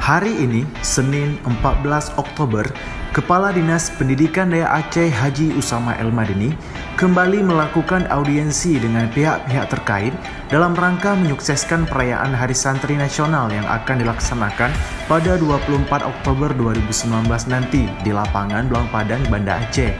Hari ini, Senin 14 Oktober, Kepala Dinas Pendidikan Daerah Aceh Haji Usama El Madini kembali melakukan audiensi dengan pihak-pihak terkait dalam rangka menyukseskan perayaan Hari Santri Nasional yang akan dilaksanakan pada 24 Oktober 2019 nanti di lapangan Belang Padang, Banda Aceh.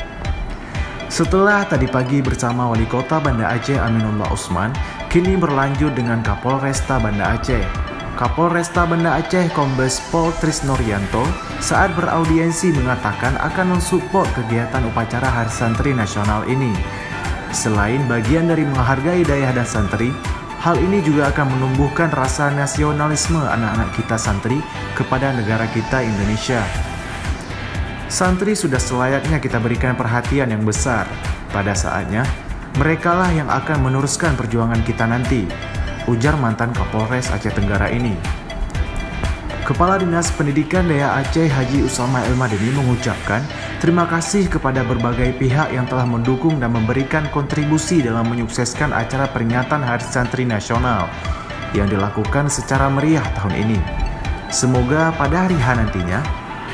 Setelah tadi pagi bersama Wali Kota Banda Aceh Aminullah Usman, kini berlanjut dengan Kapolresta Banda Aceh. Kapolresta Banda Aceh Kombes Pol Trisnorianto saat beraudiensi mengatakan akan mensupport kegiatan upacara Hari Santri Nasional ini. Selain bagian dari menghargai daerah dan santri, hal ini juga akan menumbuhkan rasa nasionalisme anak-anak kita santri kepada negara kita Indonesia. Santri sudah selayaknya kita berikan perhatian yang besar. Pada saatnya, merekalah yang akan meneruskan perjuangan kita nanti, ujar mantan Kapolres Aceh Tenggara ini. Kepala Dinas Pendidikan Daerah Aceh Haji Usama El Madini mengucapkan terima kasih kepada berbagai pihak yang telah mendukung dan memberikan kontribusi dalam menyukseskan acara peringatan Hari Santri Nasional yang dilakukan secara meriah tahun ini. Semoga pada hari H nantinya,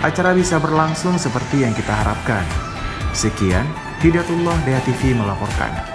acara bisa berlangsung seperti yang kita harapkan. Sekian, Hidayatullah Daya TV melaporkan.